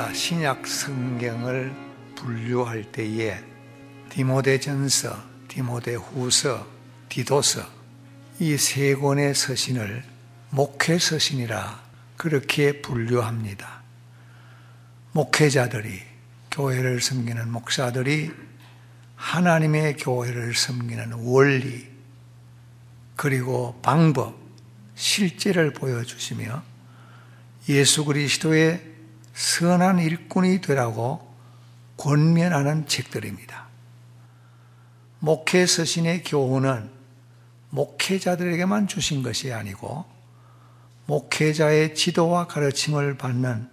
우리가 신약 성경을 분류할 때에 디모데전서, 디모데후서, 디도서 이 세 권의 서신을 목회서신이라 그렇게 분류합니다. 목회자들이, 교회를 섬기는 목사들이 하나님의 교회를 섬기는 원리, 그리고 방법, 실제를 보여주시며 예수 그리스도의 선한 일꾼이 되라고 권면하는 책들입니다. 목회 서신의 교훈은 목회자들에게만 주신 것이 아니고 목회자의 지도와 가르침을 받는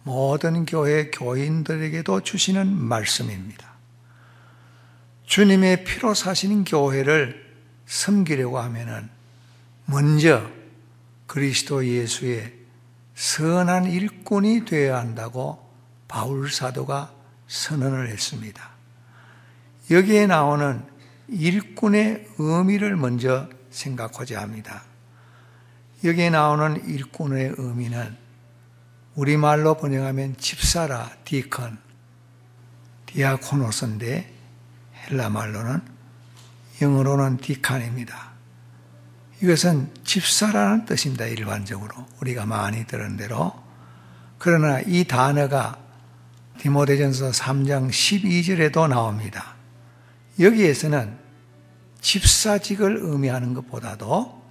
모든 교회 교인들에게도 주시는 말씀입니다. 주님의 피로 사신 교회를 섬기려고 하면은 먼저 그리스도 예수의 선한 일꾼이 되어야 한다고 바울 사도가 선언을 했습니다. 여기에 나오는 일꾼의 의미를 먼저 생각하자 합니다. 여기에 나오는 일꾼의 의미는 우리말로 번역하면 집사라, 디컨, 디아코노스인데 헬라말로는, 영어로는 디칸입니다. 이것은 집사라는 뜻입니다. 일반적으로 우리가 많이 들은 대로. 그러나 이 단어가 디모데전서 3장 12절에도 나옵니다. 여기에서는 집사직을 의미하는 것보다도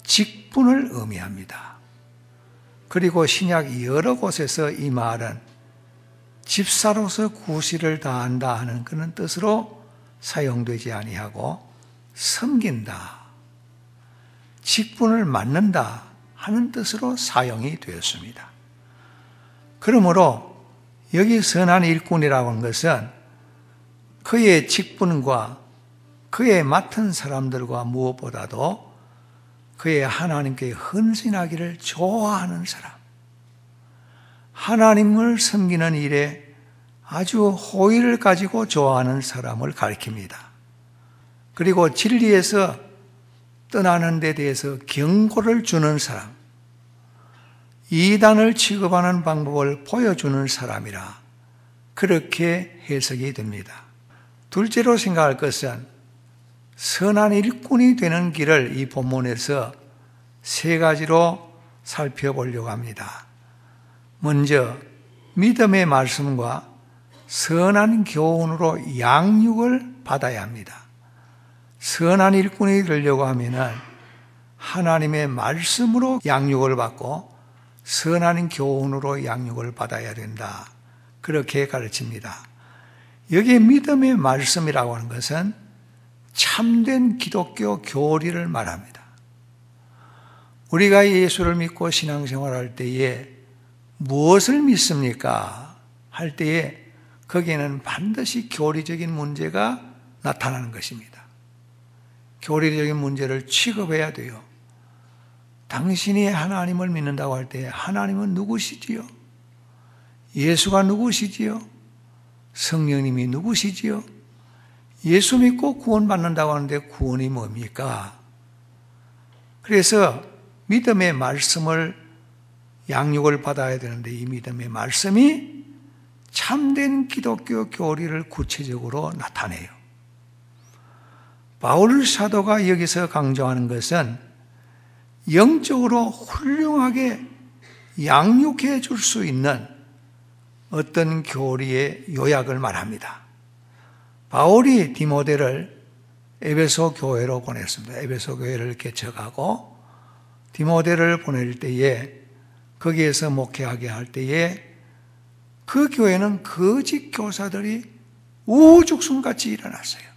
직분을 의미합니다. 그리고 신약 여러 곳에서 이 말은 집사로서 구실을 다한다 하는 그런 뜻으로 사용되지 아니하고 섬긴다, 직분을 맡는다 하는 뜻으로 사용이 되었습니다. 그러므로 여기 선한 일꾼이라고 하는 것은 그의 직분과 그의 맡은 사람들과 무엇보다도 그의 하나님께 헌신하기를 좋아하는 사람, 하나님을 섬기는 일에 아주 호의를 가지고 좋아하는 사람을 가리킵니다. 그리고 진리에서 떠나는 데 대해서 경고를 주는 사람, 이단을 취급하는 방법을 보여주는 사람이라 그렇게 해석이 됩니다. 둘째로 생각할 것은 선한 일꾼이 되는 길을 이 본문에서 세 가지로 살펴보려고 합니다. 먼저 믿음의 말씀과 선한 교훈으로 양육을 받아야 합니다. 선한 일꾼이 되려고 하면 하나님의 말씀으로 양육을 받고 선한 교훈으로 양육을 받아야 된다, 그렇게 가르칩니다. 여기에 믿음의 말씀이라고 하는 것은 참된 기독교 교리를 말합니다. 우리가 예수를 믿고 신앙생활할 때에 무엇을 믿습니까? 할 때에 거기에는 반드시 교리적인 문제가 나타나는 것입니다. 교리적인 문제를 취급해야 돼요. 당신이 하나님을 믿는다고 할 때 하나님은 누구시지요? 예수가 누구시지요? 성령님이 누구시지요? 예수 믿고 구원받는다고 하는데 구원이 뭡니까? 그래서 믿음의 말씀을 양육을 받아야 되는데 이 믿음의 말씀이 참된 기독교 교리를 구체적으로 나타내요. 바울 사도가 여기서 강조하는 것은 영적으로 훌륭하게 양육해 줄 수 있는 어떤 교리의 요약을 말합니다. 바울이 디모데를 에베소 교회로 보냈습니다. 에베소 교회를 개척하고 디모데를 보낼 때에 거기에서 목회하게 할 때에 그 교회는 거짓 교사들이 우후죽순같이 일어났어요.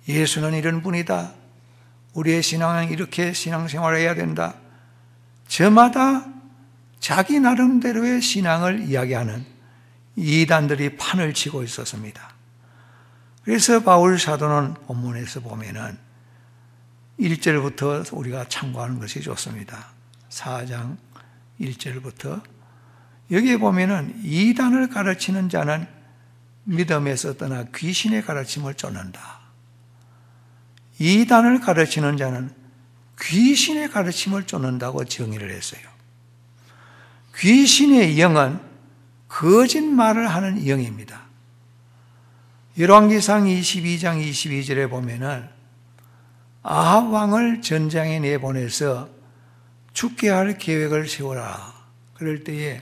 예수는 이런 분이다. 우리의 신앙은 이렇게 신앙생활을 해야 된다. 저마다 자기 나름대로의 신앙을 이야기하는 이단들이 판을 치고 있었습니다. 그래서 바울 사도는 본문에서 보면은 1절부터 우리가 참고하는 것이 좋습니다. 4장 1절부터 여기에 보면은 이단을 가르치는 자는 믿음에서 떠나 귀신의 가르침을 쫓는다. 이단을 가르치는 자는 귀신의 가르침을 쫓는다고 정의를 했어요. 귀신의 영은 거짓말을 하는 영입니다. 열왕기상 22장 22절에 보면은 아합 왕을 전장에 내보내서 죽게 할 계획을 세워라. 그럴 때에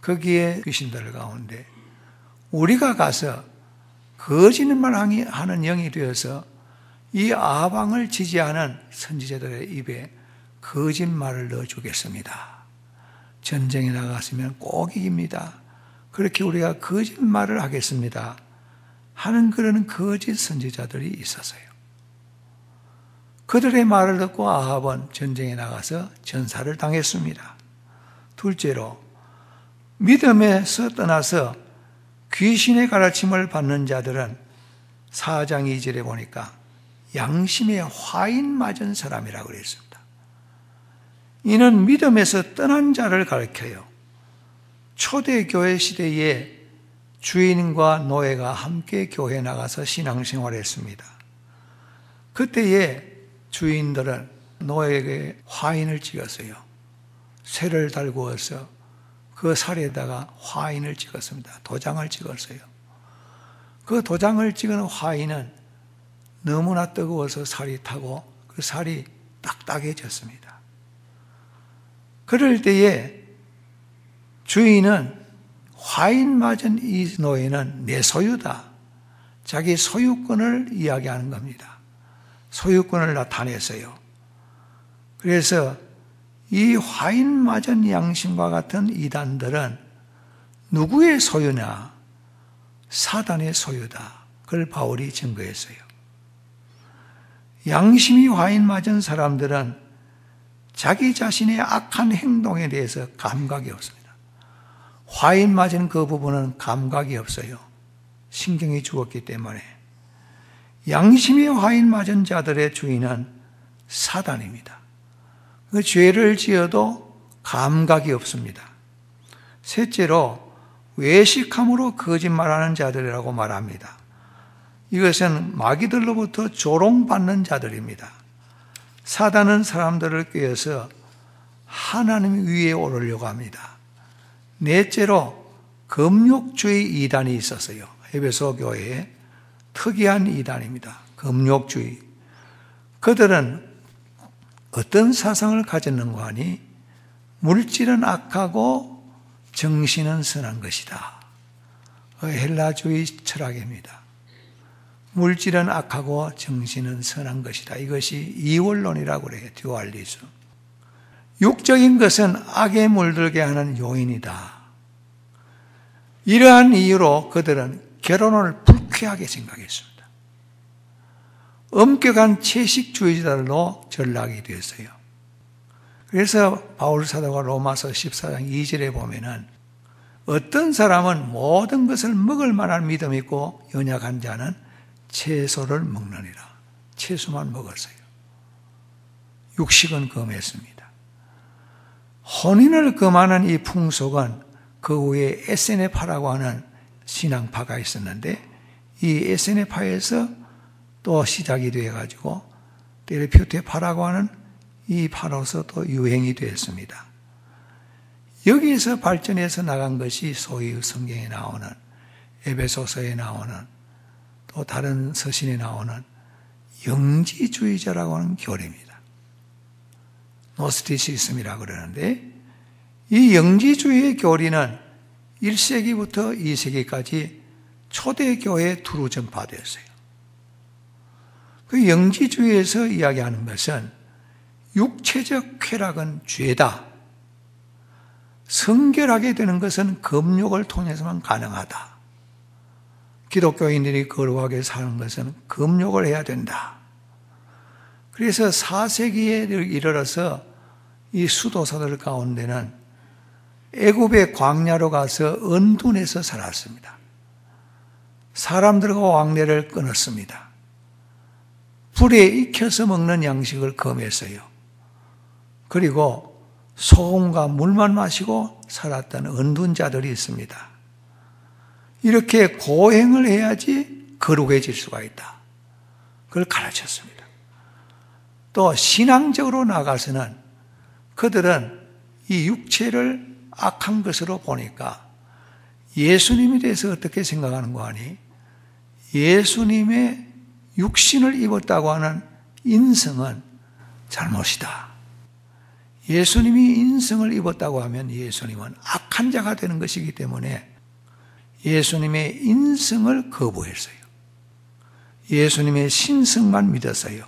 거기에 귀신들 가운데 우리가 가서 거짓말 하는 영이 되어서 이 아합 왕을 지지하는 선지자들의 입에 거짓말을 넣어주겠습니다. 전쟁에 나갔으면 꼭 이깁니다. 그렇게 우리가 거짓말을 하겠습니다. 하는 그런 거짓 선지자들이 있었어요. 그들의 말을 듣고 아합은 전쟁에 나가서 전사를 당했습니다. 둘째로 믿음에서 떠나서 귀신의 가르침을 받는 자들은 4장 2절에 보니까 양심에 화인 맞은 사람이라고 그랬습니다. 이는 믿음에서 떠난 자를 가리켜요. 초대교회 시대에 주인과 노예가 함께 교회에 나가서 신앙생활했습니다. 그때에 주인들은 노예에게 화인을 찍었어요. 쇠를 달구어서 그 살에다가 화인을 찍었습니다. 도장을 찍었어요. 그 도장을 찍은 화인은 너무나 뜨거워서 살이 타고 그 살이 딱딱해졌습니다. 그럴 때에 주인은 화인 맞은 이 노예는 내 소유다. 자기 소유권을 이야기하는 겁니다. 소유권을 나타냈어요. 그래서 이 화인 맞은 양심과 같은 이단들은 누구의 소유냐? 사단의 소유다. 그걸 바울이 증거했어요. 양심이 화인 맞은 사람들은 자기 자신의 악한 행동에 대해서 감각이 없습니다. 화인 맞은 그 부분은 감각이 없어요. 신경이 죽었기 때문에. 양심이 화인 맞은 자들의 주인은 사단입니다. 그 죄를 지어도 감각이 없습니다. 셋째로 외식함으로 거짓말하는 자들이라고 말합니다. 이것은 마귀들로부터 조롱받는 자들입니다. 사단은 사람들을 꾀어서 하나님 위에 오르려고 합니다. 넷째로 금욕주의 이단이 있었어요. 에베소 교회에 특이한 이단입니다. 금욕주의. 그들은 어떤 사상을 가졌는가 하니 물질은 악하고 정신은 선한 것이다. 헬라주의 철학입니다. 물질은 악하고 정신은 선한 것이다. 이것이 이원론이라고 그래요. 듀얼리즘. 육적인 것은 악에 물들게 하는 요인이다. 이러한 이유로 그들은 결혼을 불쾌하게 생각했습니다. 엄격한 채식주의자들로 전락이 되었어요. 그래서 바울 사도가 로마서 14장 2절에 보면은 어떤 사람은 모든 것을 먹을 만한 믿음이 있고 연약한 자는 채소를 먹느니라. 채소만 먹었어요. 육식은 금했습니다. 혼인을 금하는 이 풍속은 그 후에 에세네파라고 하는 신앙파가 있었는데 이 에세네파에서 또 시작이 되어가지고 테레피우테파라고 하는 이 파로서 또 유행이 되었습니다. 여기에서 발전해서 나간 것이 소위 성경에 나오는 에베소서에 나오는 또 다른 서신에 나오는 영지주의자라고 하는 교리입니다. 노스티시즘이라고 그러는데 이 영지주의의 교리는 1세기부터 2세기까지 초대교회에 두루 전파되었어요. 그 영지주의에서 이야기하는 것은 육체적 쾌락은 죄다. 성결하게 되는 것은 금욕을 통해서만 가능하다. 기독교인들이 거룩하게 사는 것은 금욕을 해야 된다. 그래서 4세기에 이르러서 이 수도사들 가운데는 애굽의 광야로 가서 은둔해서 살았습니다. 사람들과 왕래를 끊었습니다. 불에 익혀서 먹는 양식을 금했어요. 그리고 소금과 물만 마시고 살았던 은둔자들이 있습니다. 이렇게 고행을 해야지 거룩해질 수가 있다. 그걸 가르쳤습니다. 또 신앙적으로 나가서는 그들은 이 육체를 악한 것으로 보니까 예수님에 대해서 어떻게 생각하는가 하니 예수님의 육신을 입었다고 하는 인성은 잘못이다. 예수님이 인성을 입었다고 하면 예수님은 악한 자가 되는 것이기 때문에 예수님의 인성을 거부했어요. 예수님의 신성만 믿었어요.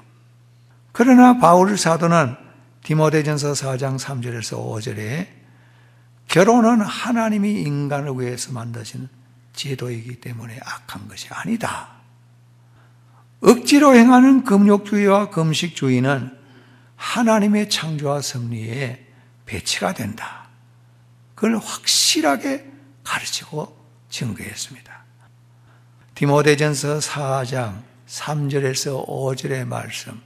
그러나 바울 사도는 디모데전서 4장 3절에서 5절에 결혼은 하나님이 인간을 위해서 만드신 제도이기 때문에 악한 것이 아니다. 억지로 행하는 금욕주의와 금식주의는 하나님의 창조와 섭리에 배치가 된다. 그걸 확실하게 가르치고 증거했습니다. 디모데전서 4장 3절에서 5절의 말씀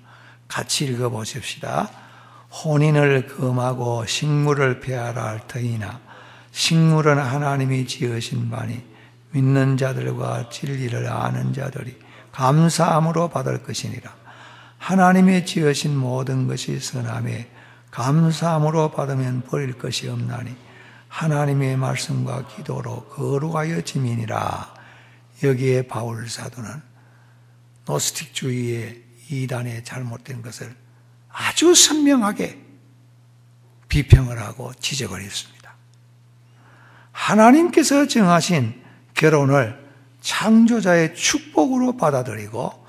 같이 읽어보십시다. 혼인을 금하고 식물을 폐하라 할 터이나 식물은 하나님이 지으신 바니 믿는 자들과 진리를 아는 자들이 감사함으로 받을 것이니라. 하나님이 지으신 모든 것이 선함에 감사함으로 받으면 버릴 것이 없나니 하나님의 말씀과 기도로 거룩하여 지민이라. 여기에 바울 사도는 노스틱주의의 이단의 잘못된 것을 아주 선명하게 비평을 하고 지적을 했습니다. 하나님께서 정하신 결혼을 창조자의 축복으로 받아들이고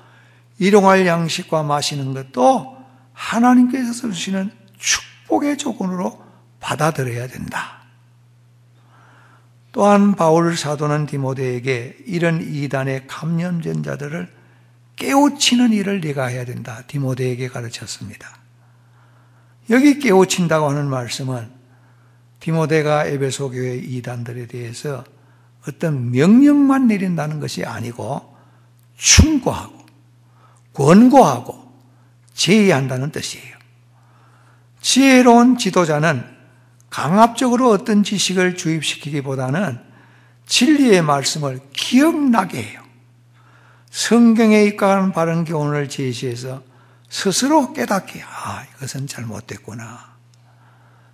일용할 양식과 마시는 것도 하나님께서 주시는 축복의 조건으로 받아들여야 된다. 또한 바울 사도는 디모데에게 이런 이단의 감염된 자들을 깨우치는 일을 네가 해야 된다. 디모데에게 가르쳤습니다. 여기 깨우친다고 하는 말씀은 디모데가 에베소 교회 이단들에 대해서 어떤 명령만 내린다는 것이 아니고 충고하고 권고하고 제의한다는 뜻이에요. 지혜로운 지도자는 강압적으로 어떤 지식을 주입시키기보다는 진리의 말씀을 기억나게 해요. 성경에 입각하는 바른 교훈을 제시해서 스스로 깨닫게, 이것은 잘못됐구나.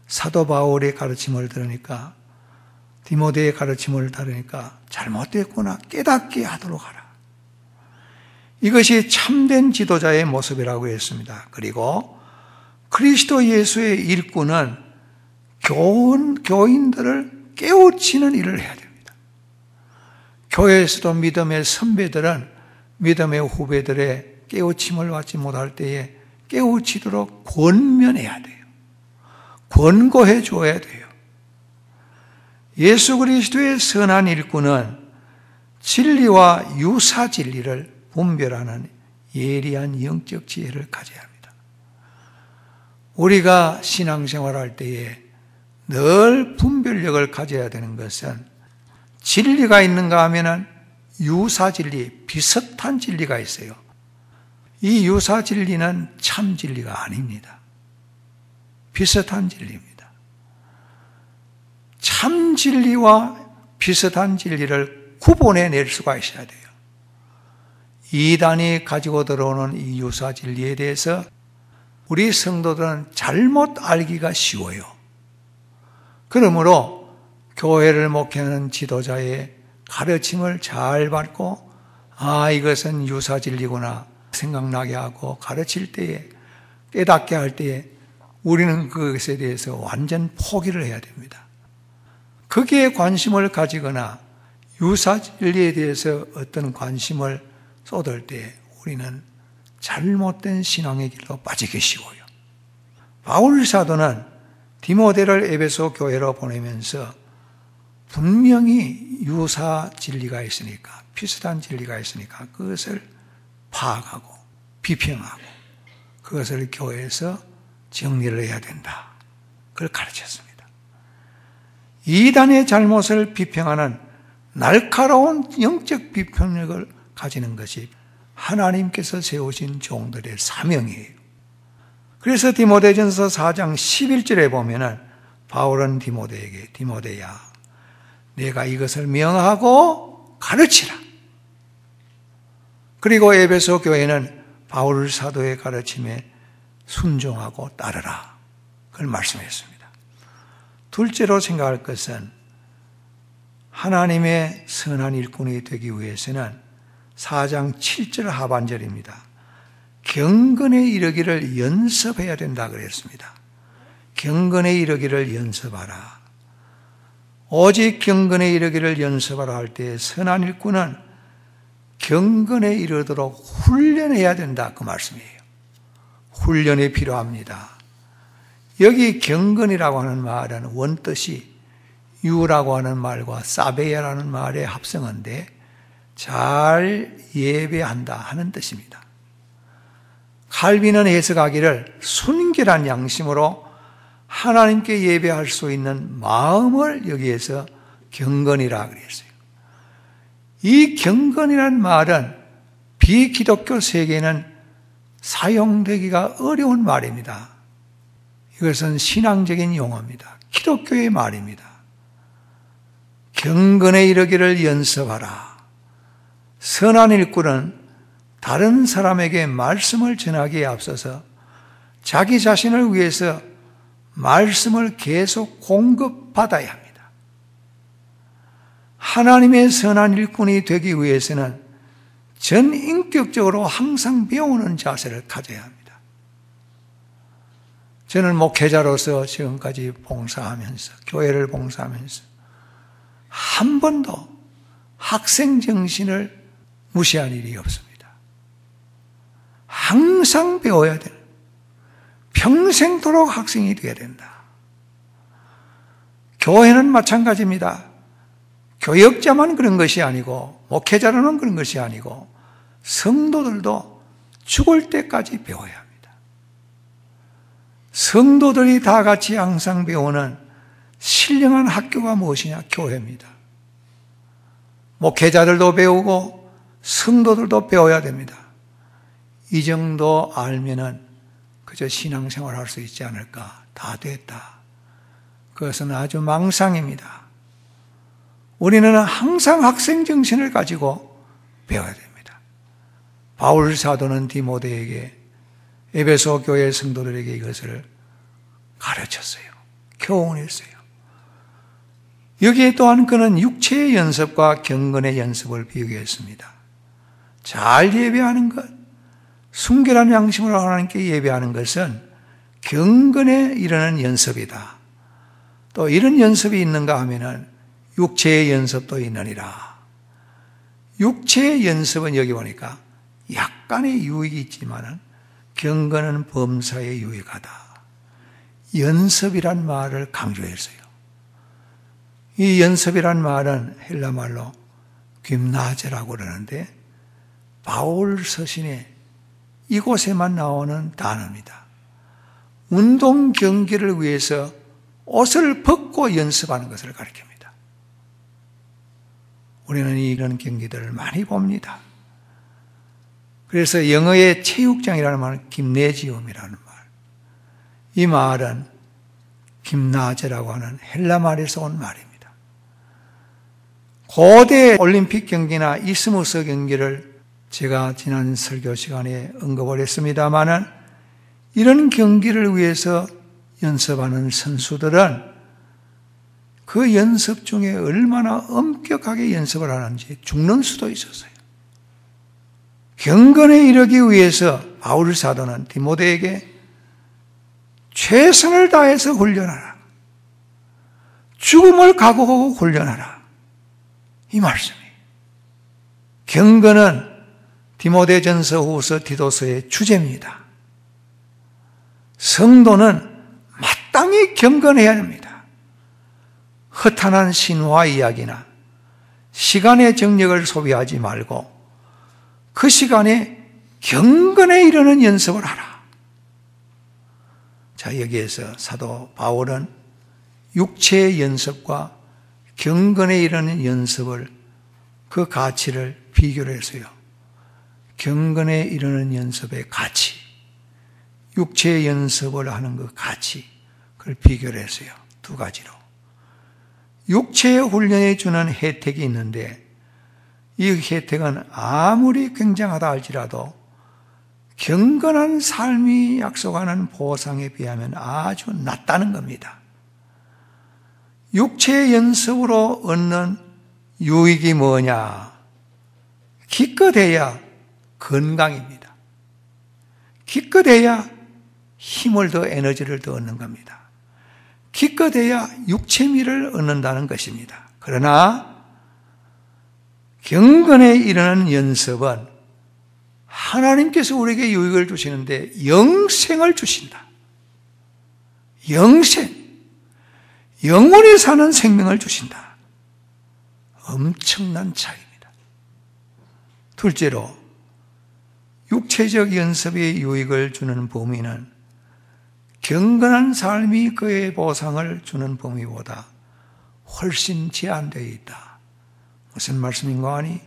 사도 바울의 가르침을 들으니까, 디모데의 가르침을 들으니까 잘못됐구나 깨닫게 하도록 하라. 이것이 참된 지도자의 모습이라고 했습니다. 그리고 그리스도 예수의 일꾼은 교인들을 깨우치는 일을 해야 됩니다. 교회에서도 믿음의 선배들은 믿음의 후배들의 깨우침을 받지 못할 때에 깨우치도록 권면해야 돼요. 권고해 줘야 돼요. 예수 그리스도의 선한 일꾼은 진리와 유사 진리를 분별하는 예리한 영적 지혜를 가져야 합니다. 우리가 신앙생활할 때에 늘 분별력을 가져야 되는 것은 진리가 있는가 하면은 유사 진리, 비슷한 진리가 있어요. 이 유사 진리는 참 진리가 아닙니다. 비슷한 진리입니다. 참 진리와 비슷한 진리를 구분해낼 수가 있어야 돼요. 이단이 가지고 들어오는 이 유사 진리에 대해서 우리 성도들은 잘못 알기가 쉬워요. 그러므로 교회를 목회하는 지도자의 가르침을 잘 받고 이것은 유사 진리구나 생각나게 하고 가르칠 때에 깨닫게 할 때에 우리는 그것에 대해서 완전 포기를 해야 됩니다. 거기에 관심을 가지거나 유사 진리에 대해서 어떤 관심을 쏟을 때 우리는 잘못된 신앙의 길로 빠지기 쉬워요. 바울 사도는 디모데를 에베소 교회로 보내면서 분명히 유사 진리가 있으니까, 비슷한 진리가 있으니까 그것을 파악하고 비평하고 그것을 교회에서 정리를 해야 된다. 그걸 가르쳤습니다. 이단의 잘못을 비평하는 날카로운 영적 비평력을 가지는 것이 하나님께서 세우신 종들의 사명이에요. 그래서 디모데전서 4장 11절에 보면은 바울은 디모데에게 디모데야, 내가 이것을 명하고 가르치라. 그리고 에베소 교회는 바울 사도의 가르침에 순종하고 따르라. 그걸 말씀했습니다. 둘째로 생각할 것은 하나님의 선한 일꾼이 되기 위해서는 4장 7절 하반절입니다. 경건에 이르기를 연습해야 된다 그랬습니다. 경건에 이르기를 연습하라. 오직 경건에 이르기를 연습하라 할 때 선한 일꾼은 경건에 이르도록 훈련해야 된다 그 말씀이에요. 훈련이 필요합니다. 여기 경건이라고 하는 말은 원뜻이 유라고 하는 말과 사베야라는 말의 합성어인데 잘 예배한다 하는 뜻입니다. 칼빈은 해석하기를 순결한 양심으로 하나님께 예배할 수 있는 마음을 여기에서 경건이라 그랬어요. 이 경건이라는 말은 비기독교 세계에는 사용되기가 어려운 말입니다. 이것은 신앙적인 용어입니다. 기독교의 말입니다. 경건에 이르기를 연습하라. 선한 일꾼은 다른 사람에게 말씀을 전하기에 앞서서 자기 자신을 위해서 말씀을 계속 공급받아야 합니다. 하나님의 선한 일꾼이 되기 위해서는 전인격적으로 항상 배우는 자세를 가져야 합니다. 저는 목회자로서 지금까지 봉사하면서, 교회를 봉사하면서 한 번도 학생 정신을 무시한 일이 없습니다. 항상 배워야 되는, 평생도록 학생이 되어야 된다. 교회는 마찬가지입니다. 교역자만 그런 것이 아니고 목회자로는 그런 것이 아니고 성도들도 죽을 때까지 배워야 합니다. 성도들이 다 같이 항상 배우는 신령한 학교가 무엇이냐? 교회입니다. 목회자들도 배우고 성도들도 배워야 됩니다. 이 정도 알면은 그저 신앙생활 할 수 있지 않을까? 다 됐다. 그것은 아주 망상입니다. 우리는 항상 학생 정신을 가지고 배워야 됩니다. 바울 사도는 디모데에게, 에베소 교회 성도들에게 이것을 가르쳤어요. 교훈했어요. 여기에 또한 그는 육체의 연습과 경건의 연습을 비교했습니다. 잘 예배하는 것, 순결한 양심으로 하나님께 예배하는 것은 경건에 이르는 연습이다. 또 이런 연습이 있는가 하면은 육체의 연습도 있느니라. 육체의 연습은 여기 보니까 약간의 유익이 있지만은 경건은 범사에 유익하다. 연습이란 말을 강조했어요. 이 연습이란 말은 헬라 말로 김나제라고 그러는데 바울 서신에 이곳에만 나오는 단어입니다. 운동 경기를 위해서 옷을 벗고 연습하는 것을 가리킵니다. 우리는 이런 경기들을 많이 봅니다. 그래서 영어의 체육장이라는 말은 김네지움이라는 말. 이 말은 김나제라고 하는 헬라 말에서 온 말입니다. 고대 올림픽 경기나 이스무스 경기를 제가 지난 설교 시간에 언급을 했습니다마는 이런 경기를 위해서 연습하는 선수들은 그 연습 중에 얼마나 엄격하게 연습을 하는지 죽는 수도 있었어요. 경건에 이르기 위해서 바울 사도는 디모데에게 최선을 다해서 훈련하라. 죽음을 각오하고 훈련하라. 이 말씀이에요. 경건은 디모데전서 후서 디도서의 주제입니다. 성도는 마땅히 경건해야 합니다. 허탄한 신화 이야기나 시간의 정력을 소비하지 말고 그 시간에 경건에 이르는 연습을 하라. 자, 여기에서 사도 바울은 육체의 연습과 경건에 이르는 연습을, 그 가치를 비교를 했어요. 경건에 이르는 연습의 가치, 육체의 연습을 하는 그 가치, 그걸 비교를 했어요. 두 가지로. 육체의 훈련에 주는 혜택이 있는데 이 혜택은 아무리 굉장하다 할지라도 경건한 삶이 약속하는 보상에 비하면 아주 낮다는 겁니다. 육체의 연습으로 얻는 유익이 뭐냐? 기껏해야 건강입니다. 기껏해야 힘을 더, 에너지를 더 얻는 겁니다. 기껏해야 육체미를 얻는다는 것입니다. 그러나 경건에 이르는 연습은 하나님께서 우리에게 유익을 주시는데 영생을 주신다. 영생, 영원히 사는 생명을 주신다. 엄청난 차이입니다. 둘째로, 육체적 연습의 유익을 주는 범위는 경건한 삶이 그의 보상을 주는 범위보다 훨씬 제한되어 있다. 무슨 말씀인가 하니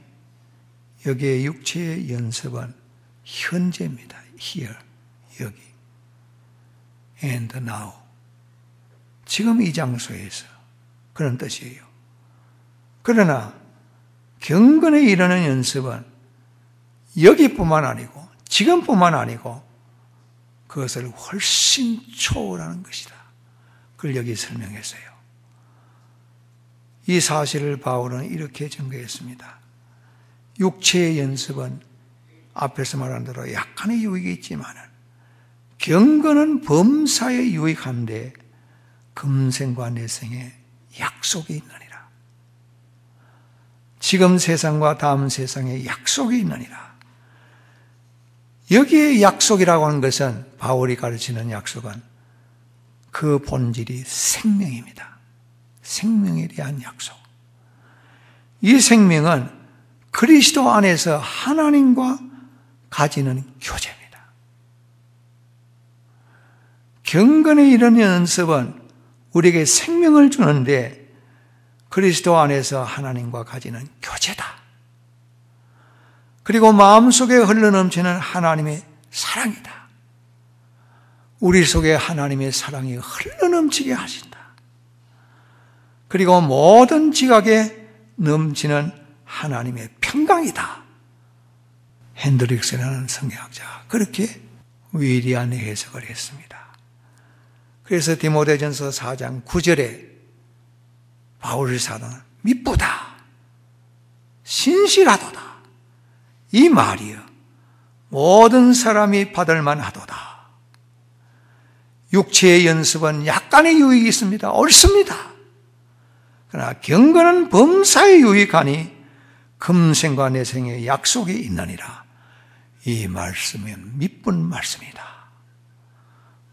여기에 육체의 연습은 현재입니다. Here, 여기. And now. 지금 이 장소에서. 그런 뜻이에요. 그러나 경건에 이르는 연습은 여기뿐만 아니고 지금뿐만 아니고 그것을 훨씬 초월하는 것이다. 그걸 여기 설명했어요. 이 사실을 바울은 이렇게 증거했습니다. 육체의 연습은 앞에서 말한 대로 약간의 유익이 있지만 경건은 범사에 유익한데 금생과 내생에 약속이 있느니라. 지금 세상과 다음 세상에 약속이 있느니라. 여기에 약속이라고 하는 것은, 바울이 가르치는 약속은 그 본질이 생명입니다. 생명에 대한 약속. 이 생명은 그리스도 안에서 하나님과 가지는 교제입니다. 경건에 이르는 연습은 우리에게 생명을 주는데 그리스도 안에서 하나님과 가지는 교제다. 그리고 마음속에 흘러넘치는 하나님의 사랑이다. 우리 속에 하나님의 사랑이 흘러넘치게 하신다. 그리고 모든 지각에 넘치는 하나님의 평강이다. 핸드릭스라는 성경학자가 그렇게 위대한 해석을 했습니다. 그래서 디모데전서 4장 9절에 바울 사도는 미쁘다, 신실하도다, 이 말이여 모든 사람이 받을 만하도다. 육체의 연습은 약간의 유익이 있습니다. 옳습니다. 그러나 경건은 범사에 유익하니 금생과 내생에 약속이 있느니라. 이 말씀은 미쁜 말씀이다.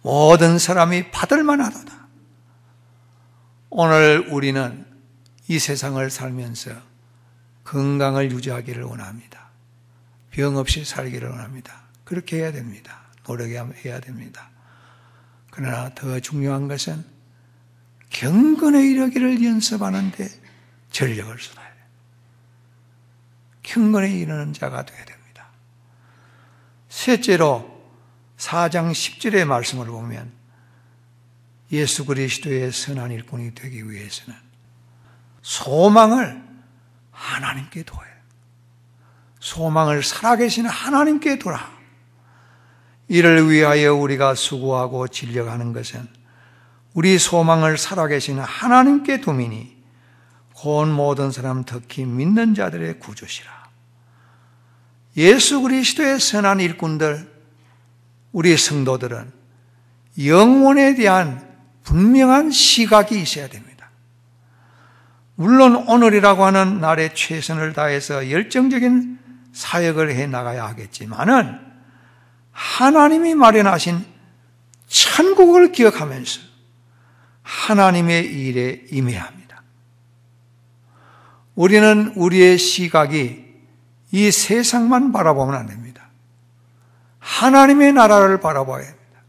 모든 사람이 받을 만하도다. 오늘 우리는 이 세상을 살면서 건강을 유지하기를 원합니다. 병 없이 살기를 원합니다. 그렇게 해야 됩니다. 노력해야 됩니다. 그러나 더 중요한 것은 경건에 이르기를 연습하는데 전력을 쏟아야 돼요. 경건에 이르는 자가 되어야 됩니다. 셋째로 4장 10절의 말씀을 보면 예수 그리스도의 선한 일꾼이 되기 위해서는 소망을 하나님께 둬야 해요. 소망을 살아계신 하나님께 두라. 이를 위하여 우리가 수고하고 진력하는 것은 우리 소망을 살아계신 하나님께 두미니 곧 모든 사람 특히 믿는 자들의 구주시라. 예수 그리스도의 선한 일꾼들, 우리 성도들은 영혼에 대한 분명한 시각이 있어야 됩니다. 물론 오늘이라고 하는 날에 최선을 다해서 열정적인 사역을 해 나가야 하겠지만은 하나님이 마련하신 천국을 기억하면서 하나님의 일에 임해야 합니다. 우리는 우리의 시각이 이 세상만 바라보면 안 됩니다. 하나님의 나라를 바라봐야 합니다.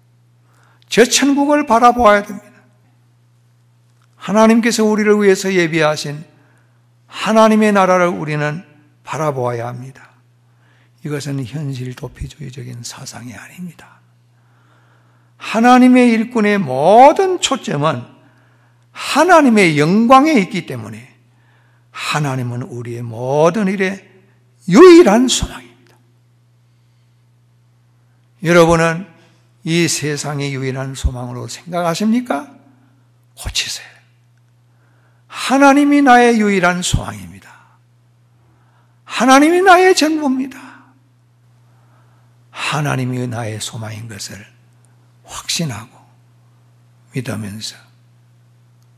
저 천국을 바라보아야 됩니다. 하나님께서 우리를 위해서 예비하신 하나님의 나라를 우리는 바라보아야 합니다. 이것은 현실 도피주의적인 사상이 아닙니다. 하나님의 일꾼의 모든 초점은 하나님의 영광에 있기 때문에 하나님은 우리의 모든 일에 유일한 소망입니다. 여러분은 이 세상의 유일한 소망으로 생각하십니까? 고치세요. 하나님이 나의 유일한 소망입니다. 하나님이 나의 전부입니다. 하나님이 나의 소망인 것을 확신하고 믿으면서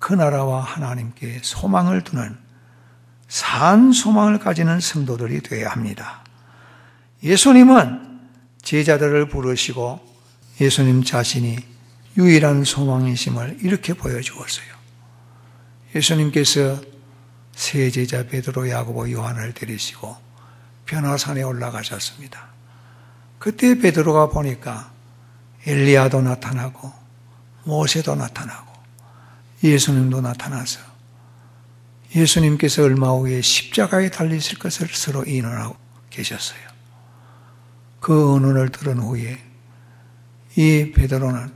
그 나라와 하나님께 소망을 두는 산 소망을 가지는 성도들이 되어야 합니다. 예수님은 제자들을 부르시고 예수님 자신이 유일한 소망이심을 이렇게 보여주었어요. 예수님께서 세 제자 베드로, 야고보, 요한을 데리시고 변화산에 올라가셨습니다. 그때 베드로가 보니까 엘리야도 나타나고 모세도 나타나고 예수님도 나타나서 예수님께서 얼마 후에 십자가에 달리실 것을 서로 의논하고 계셨어요. 그 의논을 들은 후에 이 베드로는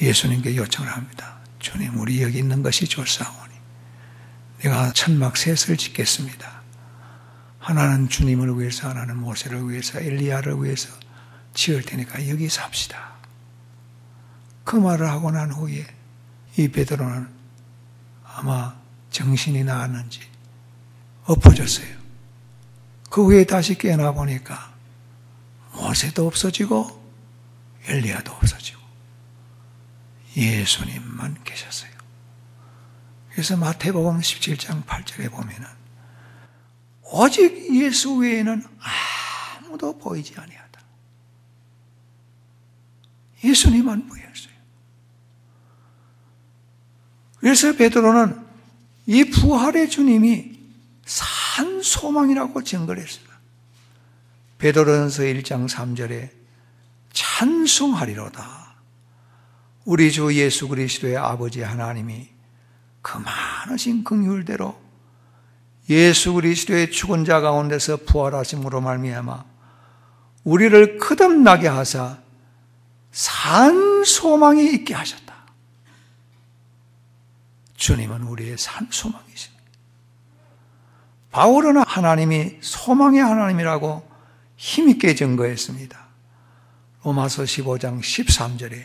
예수님께 요청을 합니다. 주님, 우리 여기 있는 것이 좋사오니 내가 천막 셋을 짓겠습니다. 하나는 주님을 위해서, 하나는 모세를 위해서, 엘리야를 위해서 지을 테니까 여기 삽시다. 그 말을 하고 난 후에 이 베드로는 아마 정신이 나았는지 엎어졌어요. 그 후에 다시 깨어나 보니까 모세도 없어지고 엘리야도 없어지고 예수님만 계셨어요. 그래서 마태복음 17장 8절에 보면은 오직 예수 외에는 아무도 보이지 아니하다. 예수님만 보였어요. 그래서 베드로는 이 부활의 주님이 산 소망이라고 증거를 했습니다. 베드로전서 1장 3절에 찬송하리로다. 우리 주 예수 그리스도의 아버지 하나님이 그 많으신 긍휼대로 예수 그리스도의 죽은 자 가운데서 부활하심으로 말미암아 우리를 거듭나게 하사 산 소망이 있게 하셨다. 주님은 우리의 산 소망이십니다. 바울은 하나님이 소망의 하나님이라고 힘있게 증거했습니다. 로마서 15장 13절에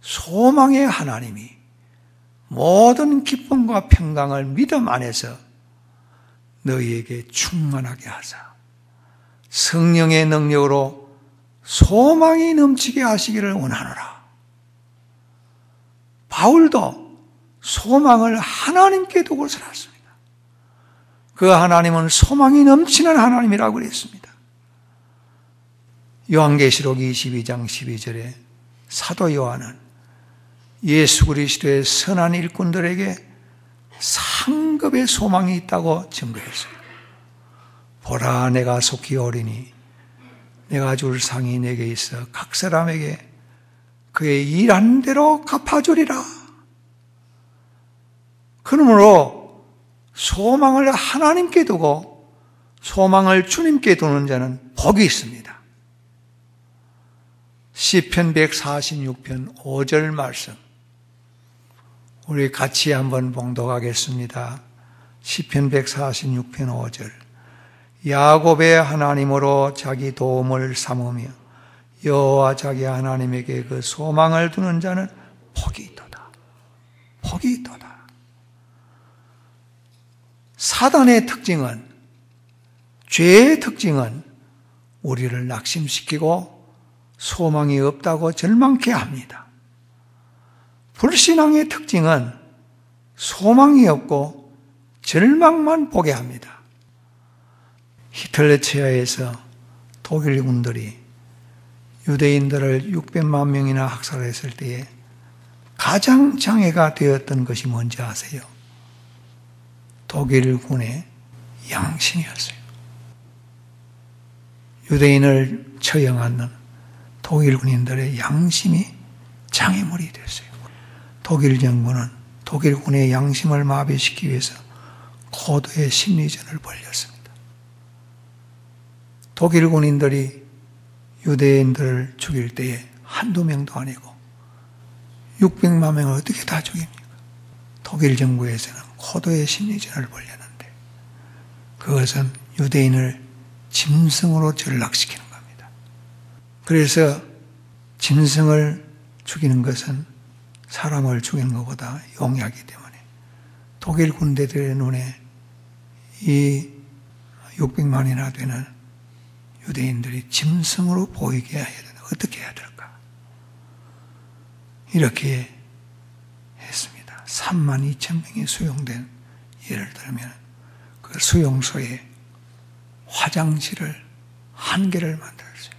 소망의 하나님이 모든 기쁨과 평강을 믿음 안에서 너희에게 충만하게 하사 성령의 능력으로 소망이 넘치게 하시기를 원하노라. 바울도 소망을 하나님께 두고 살았습니다. 그 하나님은 소망이 넘치는 하나님이라고 그랬습니다. 요한계시록 22장 12절에 사도 요한은 예수 그리스도의 선한 일꾼들에게 상급의 소망이 있다고 증거했어요. 보라, 내가 속히 오리니 내가 줄 상이 내게 있어 각 사람에게 그의 일한 대로 갚아주리라. 그러므로 소망을 하나님께 두고 소망을 주님께 두는 자는 복이 있습니다. 시편 146편 5절 말씀 우리 같이 한번 봉독하겠습니다. 시편 146편 5절 야곱의 하나님으로 자기 도움을 삼으며 여호와 자기 하나님에게 그 소망을 두는 자는 복이 있도다. 복이 있도다. 사단의 특징은, 죄의 특징은 우리를 낙심시키고 소망이 없다고 절망케 합니다. 불신앙의 특징은 소망이 없고 절망만 보게 합니다. 히틀러 치하에서 독일 군들이 유대인들을 600만 명이나 학살했을 때에 가장 장애가 되었던 것이 뭔지 아세요? 독일군의 양심이었어요. 유대인을 처형하는 독일 군인들의 양심이 장애물이 됐어요. 독일 정부는 독일군의 양심을 마비시키기 위해서 고도의 심리전을 벌였습니다. 독일 군인들이 유대인들을 죽일 때에 한두 명도 아니고 600만 명을 어떻게 다 죽입니까? 독일 정부에서는 고도의 심리전을 벌였는데 그것은 유대인을 짐승으로 전락시키는 겁니다. 그래서 짐승을 죽이는 것은 사람을 죽이는 것보다 용이하기 때문에 독일 군대들의 눈에 이 600만이나 되는 유대인들이 짐승으로 보이게 해야 되나? 어떻게 해야 될까? 이렇게 했습니다. 32,000명이 수용된, 예를 들면 그 수용소에 화장실을 1개를 만들었어요.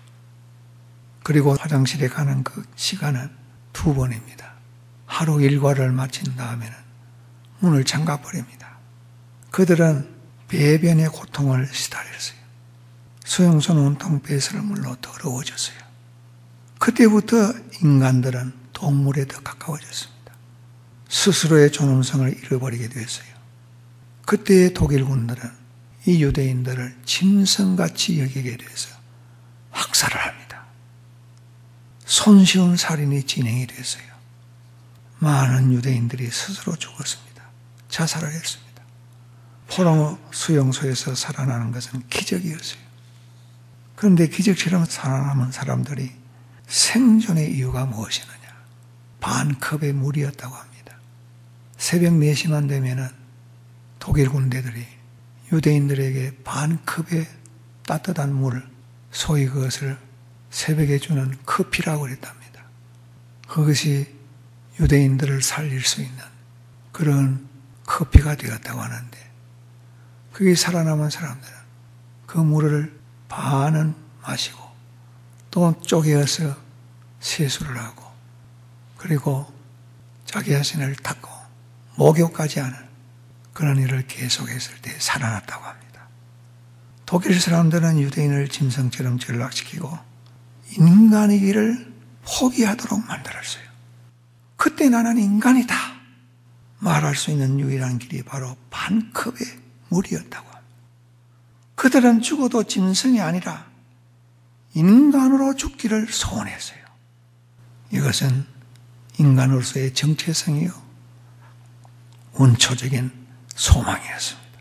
그리고 화장실에 가는 그 시간은 2번입니다. 하루 일과를 마친 다음에는 문을 잠가버립니다. 그들은 배변의 고통을 시달렸어요. 수용소는 온통 배설물로 더러워졌어요. 그때부터 인간들은 동물에 더 가까워졌습니다. 스스로의 존엄성을 잃어버리게 됐어요. 그때의 독일군들은 이 유대인들을 짐승같이 여기게 돼서 학살을 합니다. 손쉬운 살인이 진행이 됐어요. 많은 유대인들이 스스로 죽었습니다. 자살을 했습니다. 포로 수용소에서 살아나는 것은 기적이었어요. 그런데 기적처럼 살아남은 사람들이 생존의 이유가 무엇이느냐? 반컵의 물이었다고 합니다. 새벽 4시만 되면은 독일 군대들이 유대인들에게 반컵의 따뜻한 물, 소위 그것을 새벽에 주는 커피라고 그랬답니다. 그것이 유대인들을 살릴 수 있는 그런 커피가 되었다고 하는데, 그게 살아남은 사람들은 그 물을 반은 마시고 또 쪼개어서 세수를 하고 그리고 자기 자신을 닦고 목욕까지 하는 그런 일을 계속했을 때 살아났다고 합니다. 독일 사람들은 유대인을 짐승처럼 전락시키고 인간이기를 포기하도록 만들었어요. 그때 나는 인간이다 말할 수 있는 유일한 길이 바로 반컵의 물이었다고 합니다. 그들은 죽어도 짐승이 아니라 인간으로 죽기를 소원했어요. 이것은 인간으로서의 정체성이요, 원초적인 소망이었습니다.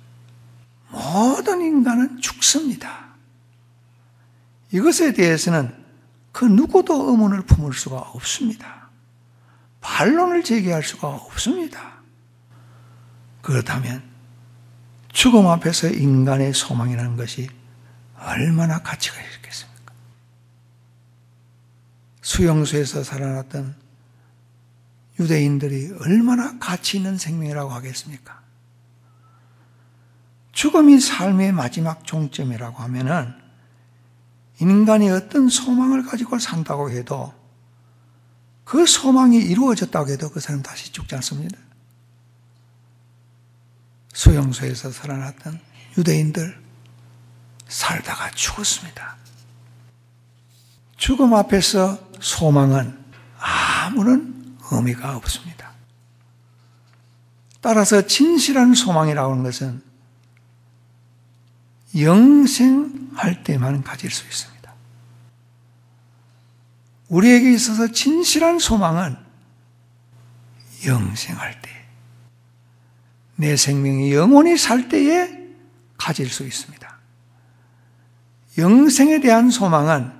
모든 인간은 죽습니다. 이것에 대해서는 그 누구도 의문을 품을 수가 없습니다. 반론을 제기할 수가 없습니다. 그렇다면 죽음 앞에서 인간의 소망이라는 것이 얼마나 가치가 있겠습니까? 수용소에서 살아났던 유대인들이 얼마나 가치 있는 생명이라고 하겠습니까? 죽음이 삶의 마지막 종점이라고 하면은 인간이 어떤 소망을 가지고 산다고 해도 그 소망이 이루어졌다고 해도 그 사람 다시 죽지 않습니다. 수용소에서 살아났던 유대인들 살다가 죽었습니다. 죽음 앞에서 소망은 아무런 의미가 없습니다. 따라서 진실한 소망이라고 하는 것은 영생할 때만 가질 수 있습니다. 우리에게 있어서 진실한 소망은 영생할 때, 내 생명이 영원히 살 때에 가질 수 있습니다. 영생에 대한 소망은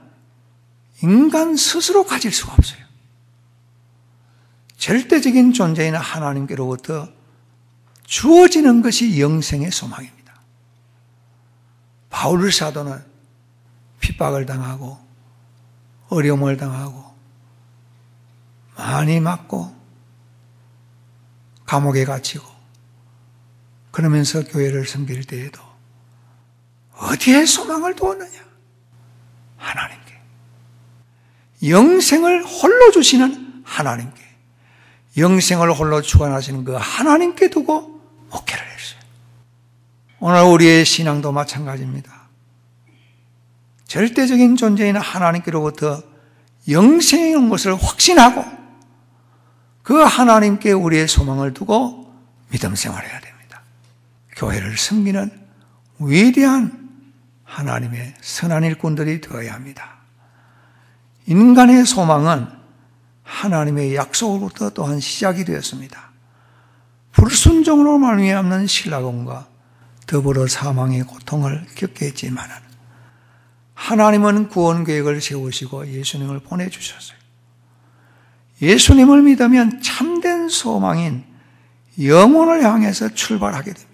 인간 스스로 가질 수가 없어요. 절대적인 존재인 하나님께로부터 주어지는 것이 영생의 소망입니다. 바울 사도는 핍박을 당하고 어려움을 당하고 많이 맞고 감옥에 갇히고 그러면서 교회를 섬길 때에도 어디에 소망을 두었느냐? 하나님께. 영생을 홀로 주시는 하나님께, 영생을 홀로 주관하시는 그 하나님께 두고 목회를 했어요. 오늘 우리의 신앙도 마찬가지입니다. 절대적인 존재인 하나님께로부터 영생이 온 것을 확신하고 그 하나님께 우리의 소망을 두고 믿음 생활해야 됩니다. 교회를 섬기는 위대한 하나님의 선한 일꾼들이 되어야 합니다. 인간의 소망은 하나님의 약속으로부터 또한 시작이 되었습니다. 불순종으로 말미암는 신라곤과 더불어 사망의 고통을 겪게 했지만 하나님은 구원 계획을 세우시고 예수님을 보내주셨어요. 예수님을 믿으면 참된 소망인 영혼을 향해서 출발하게 됩니다.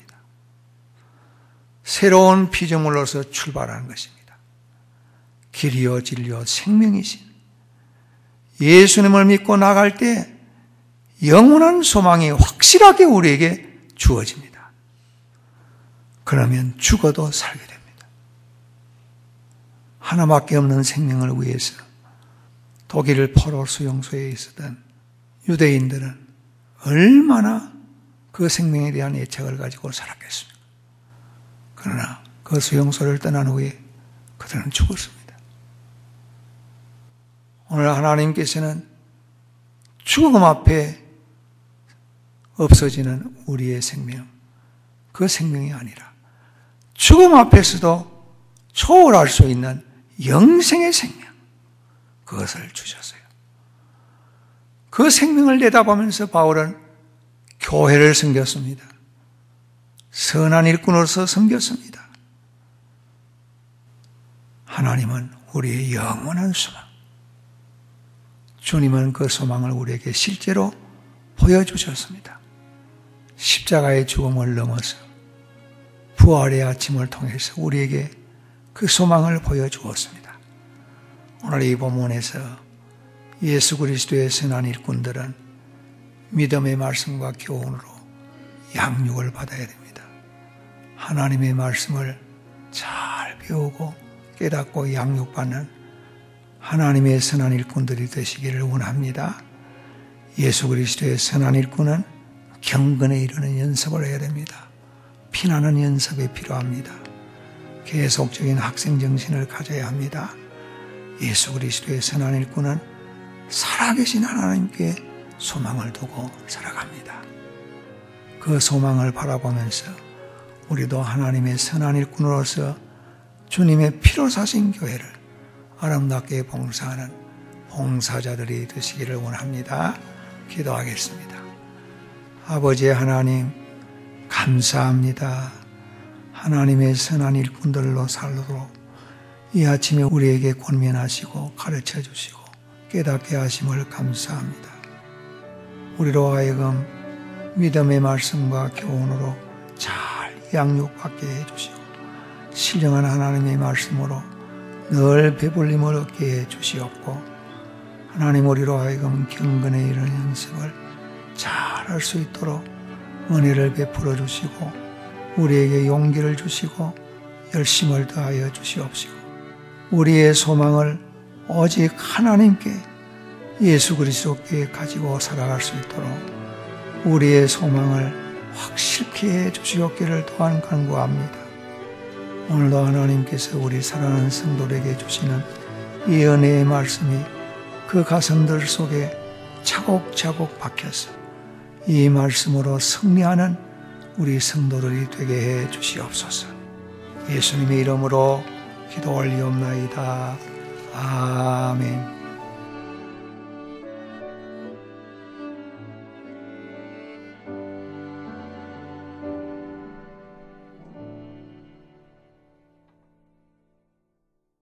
새로운 피조물로서 출발하는 것입니다. 길이요 진리요 생명이신 예수님을 믿고 나갈 때 영원한 소망이 확실하게 우리에게 주어집니다. 그러면 죽어도 살게 됩니다. 하나밖에 없는 생명을 위해서 독일 포로 수용소에 있었던 유대인들은 얼마나 그 생명에 대한 애착을 가지고 살았겠습니까? 그러나 그 수용소를 떠난 후에 그들은 죽었습니다. 오늘 하나님께서는 죽음 앞에 없어지는 우리의 생명, 그 생명이 아니라 죽음 앞에서도 초월할 수 있는 영생의 생명, 그것을 주셨어요. 그 생명을 내다보면서 바울은 교회를 섬겼습니다. 선한 일꾼으로서 섬겼습니다. 하나님은 우리의 영원한 소망, 주님은 그 소망을 우리에게 실제로 보여주셨습니다. 십자가의 죽음을 넘어서 부활의 아침을 통해서 우리에게 그 소망을 보여주었습니다. 오늘 이 본문에서 예수 그리스도의 선한 일꾼들은 믿음의 말씀과 교훈으로 양육을 받아야 됩니다. 하나님의 말씀을 잘 배우고 깨닫고 양육받는 하나님의 선한 일꾼들이 되시기를 원합니다. 예수 그리스도의 선한 일꾼은 경건에 이르는 연습을 해야 됩니다. 피나는 연습이 필요합니다. 계속적인 학생 정신을 가져야 합니다. 예수 그리스도의 선한 일꾼은 살아계신 하나님께 소망을 두고 살아갑니다. 그 소망을 바라보면서 우리도 하나님의 선한 일꾼으로서 주님의 피로 사신 교회를 아름답게 봉사하는 봉사자들이 되시기를 원합니다. 기도하겠습니다. 아버지 하나님, 감사합니다. 하나님의 선한 일꾼들로 살도록 이 아침에 우리에게 권면하시고 가르쳐 주시고 깨닫게 하심을 감사합니다. 우리로 하여금 믿음의 말씀과 교훈으로 잘 양육받게 해주시고 신령한 하나님의 말씀으로 늘 배불림을 얻게 해주시옵고 하나님 우리로 하여금 경건에 이르는 연습을 잘 할 수 있도록 은혜를 베풀어 주시고 우리에게 용기를 주시고 열심을 더하여 주시옵시고 우리의 소망을 오직 하나님께 예수 그리스도께 가지고 살아갈 수 있도록 우리의 소망을 확실히 해 주시옵기를 또한 간구합니다. 오늘도 하나님께서 우리 사랑하는 성도들에게 주시는 이 은혜의 말씀이 그 가슴들 속에 차곡차곡 박혀서 이 말씀으로 승리하는 우리 성도들이 되게 해 주시옵소서. 예수님의 이름으로 기도 올리옵나이다. 아멘.